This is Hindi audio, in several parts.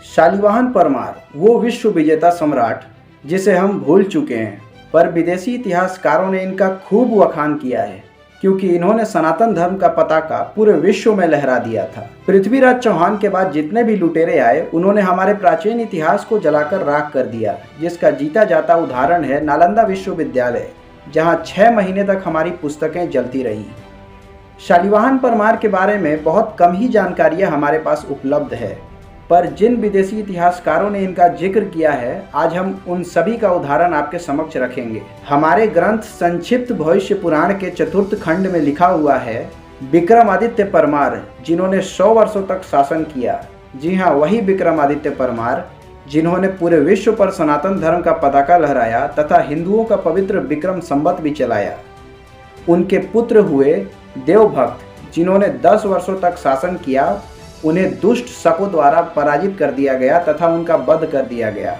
शालिवाहन परमार वो विश्व विजेता सम्राट जिसे हम भूल चुके हैं, पर विदेशी इतिहासकारों ने इनका खूब वखान किया है क्योंकि इन्होंने सनातन धर्म का पताका पूरे विश्व में लहरा दिया था। पृथ्वीराज चौहान के बाद जितने भी लुटेरे आए उन्होंने हमारे प्राचीन इतिहास को जलाकर राख कर दिया, जिसका जीता जाता उदाहरण है नालंदा विश्वविद्यालय, जहां 6 महीने तक हमारी पुस्तकें जलती रही। शालिवाहन परमार के बारे में बहुत कम ही जानकारियां हमारे पास उपलब्ध है, पर जिन विदेशी इतिहासकारों ने इनका जिक्र किया है आज हम उन सभी का उदाहरण आपके समक्ष रखेंगे। हमारे ग्रंथ संक्षिप्त भविष्य पुराण के 4th खंड में लिखा हुआ है विक्रमादित्य परमार, जिन्होंने 100 वर्षों तक शासन किया। जी हाँ, वही विक्रमादित्य परमार जिन्होंने पूरे विश्व पर सनातन धर्म का पताका लहराया तथा हिंदुओं का पवित्र विक्रम संवत भी चलाया। उनके पुत्र हुए देवभक्त, जिन्होंने 10 वर्षों तक शासन किया। उन्हें दुष्ट शकों द्वारा पराजित कर दिया गया तथा उनका वध कर दिया गया।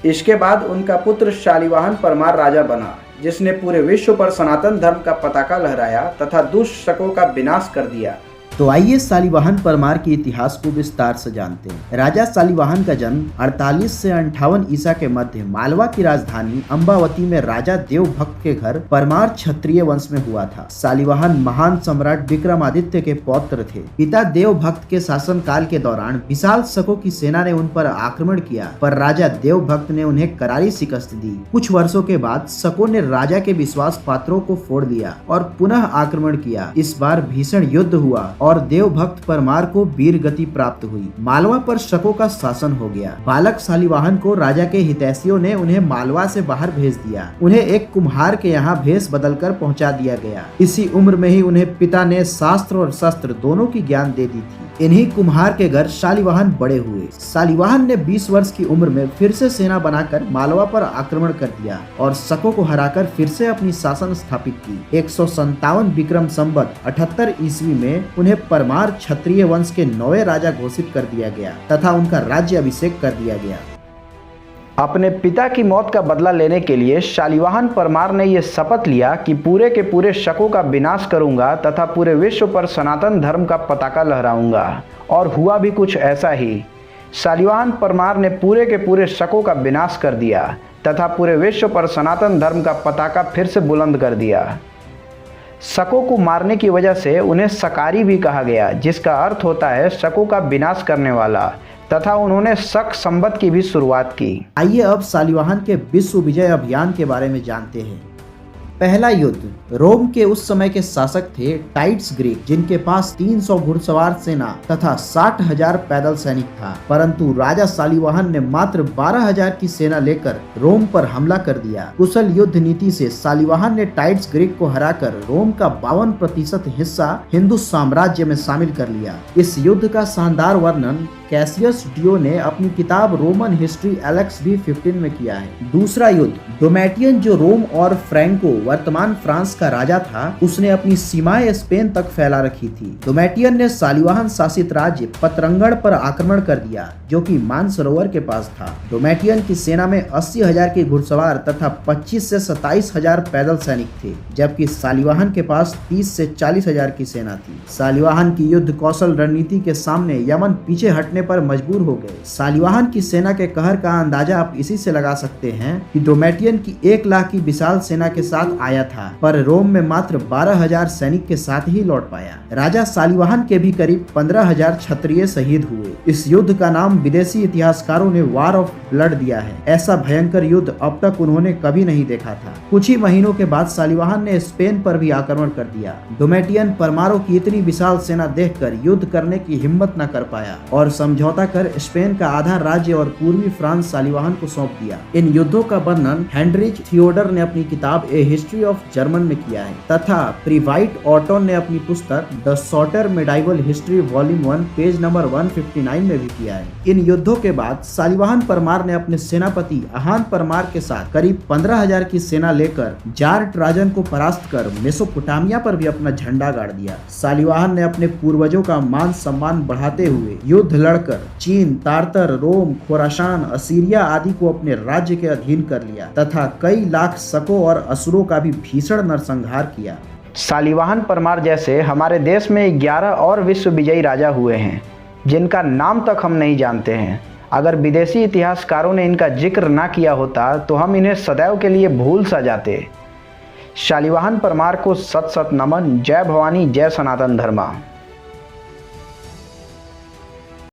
इसके बाद उनका पुत्र शालिवाहन परमार राजा बना, जिसने पूरे विश्व पर सनातन धर्म का पताका लहराया तथा दुष्ट शकों का विनाश कर दिया। तो आइए शालिवाहन परमार के इतिहास को विस्तार से जानते हैं। राजा शालिवाहन का जन्म 48 से 58 ईसा के मध्य मालवा की राजधानी अम्बावती में राजा देवभक्त के घर परमार क्षत्रिय वंश में हुआ था। शालिवाहन महान सम्राट विक्रमादित्य के पौत्र थे। पिता देवभक्त के शासन काल के दौरान विशाल शकों की सेना ने उन पर आक्रमण किया, पर राजा देवभक्त ने उन्हें करारी शिकस्त दी। कुछ वर्षों के बाद शकों ने राजा के विश्वास पात्रों को फोड़ दिया और पुनः आक्रमण किया। इस बार भीषण युद्ध हुआ और देवभक्त परमार को वीर गति प्राप्त हुई। मालवा पर शकों का शासन हो गया। बालक शालिवाहन को राजा के हितैषियों ने उन्हें मालवा से बाहर भेज दिया। उन्हें एक कुम्हार के यहाँ भेष बदलकर पहुंचा दिया गया। इसी उम्र में ही उन्हें पिता ने शास्त्र और शस्त्र दोनों की ज्ञान दे दी थी। इन्हीं कुम्हार के घर शालिवाहन बड़े हुए। शालिवाहन ने 20 वर्ष की उम्र में फिर से सेना बनाकर मालवा पर आक्रमण कर दिया और शकों को हराकर फिर से अपनी शासन स्थापित की। 157 विक्रम संवत 78 ईस्वी में उन्हें परमार क्षत्रिय वंश के 9वें राजा घोषित कर दिया गया तथा उनका राज्य अभिषेक कर दिया गया। अपने पिता की मौत का बदला लेने के लिए शालिवाहन परमार ने यह शपथ लिया कि पूरे के पूरे शकों का विनाश करूंगा तथा पूरे विश्व पर सनातन धर्म का पताका लहराऊंगा। और हुआ भी कुछ ऐसा ही। शालिवाहन परमार ने पूरे के पूरे शकों का विनाश कर दिया तथा पूरे विश्व पर सनातन धर्म का पताका फिर से बुलंद कर दिया। शकों को मारने की वजह से उन्हें शकारी भी कहा गया, जिसका अर्थ होता है शकों का विनाश करने वाला, तथा उन्होंने शक संवत की भी शुरुआत की। आइए अब शालिवाहन के विश्व विजय अभियान के बारे में जानते हैं। पहला युद्ध। रोम के उस समय के शासक थे टाइट्स ग्रीक, जिनके पास 300 घुड़सवार सेना तथा 60,000 पैदल सैनिक था, परंतु राजा शालिवाहन ने मात्र 12,000 की सेना लेकर रोम पर हमला कर दिया। कुशल युद्ध नीति से शालिवाहन ने टाइट्स ग्रीक को हराकर रोम का 52% हिस्सा हिंदू साम्राज्य में शामिल कर लिया। इस युद्ध का शानदार वर्णन कैसियस डियो ने अपनी किताब रोमन हिस्ट्री एलेक्स भी 15 में किया है। दूसरा युद्ध। डोमेटियन, जो रोम और फ्रैंको वर्तमान फ्रांस का राजा था, उसने अपनी सीमाएं स्पेन तक फैला रखी थी। डोमेटियन ने शालिवाहन शासित राज्य पतरंगण पर आक्रमण कर दिया, जो कि मानसरोवर के पास था। डोमेटियन की सेना में 80,000 के घुड़सवार तथा 25 से 27,000 पैदल सैनिक थे, जबकि शालिवाहन के पास 30 से 40,000 की सेना थी। शालिवाहन की युद्ध कौशल रणनीति के सामने यमन पीछे हटने पर मजबूर हो गए। शालिवाहन की सेना के कहर का अंदाजा आप इसी से लगा सकते हैं कि डोमेटियन की 1 लाख की विशाल सेना के साथ आया था, पर रोम में मात्र 12,000 सैनिक के साथ ही लौट पाया। राजा शालिवाहन के भी करीब 15,000 क्षत्रिय शहीद हुए। इस युद्ध का नाम विदेशी इतिहासकारों ने वॉर ऑफ ब्लड दिया है। ऐसा भयंकर युद्ध अब तक उन्होंने कभी नहीं देखा था। कुछ ही महीनों के बाद शालिवाहन ने स्पेन पर भी आक्रमण कर दिया। डोमेटियन परमारों की इतनी विशाल सेना देखकर युद्ध करने की हिम्मत न कर पाया और समझौता कर स्पेन का आधा राज्य और पूर्वी फ्रांस शालिवाहन को सौंप दिया। इन युद्धों का वर्णन हेनरिच थियोडर ने अपनी किताब ए हिस्ट्री ऑफ जर्मन में किया है तथा प्रीवाइट ऑटन ने अपनी पुस्तक the shorter medieval history volume 1 page number 159 में भी किया है। इन युद्धों के बाद शालिवाहन परमार ने अपने सेनापति अहान परमार के साथ करीब 15,000 की सेना लेकर जार ट्राजन को परास्त कर मेसोपोटामिया पर भी अपना झंडा गाड़ दिया। शालिवाहन ने अपने पूर्वजों का मान सम्मान बढ़ाते हुए युद्ध लड़कर चीन, तारतर, रोम, खोरासान, असीरिया आदि को अपने राज्य के अधीन कर लिया तथा कई लाख शकों और असुरों का भी भीषण नरसंहार किया। शालिवाहन परमार जैसे हमारे देश में 11 और विश्व विजयी राजा हुए हैं, जिनका नाम तक हम नहीं जानते हैं। अगर विदेशी इतिहासकारों ने इनका जिक्र ना किया होता तो हम इन्हें सदैव के लिए भूल सा जाते। शालिवाहन परमार को सत सत नमन। जय भवानी, जय सनातन धर्मा।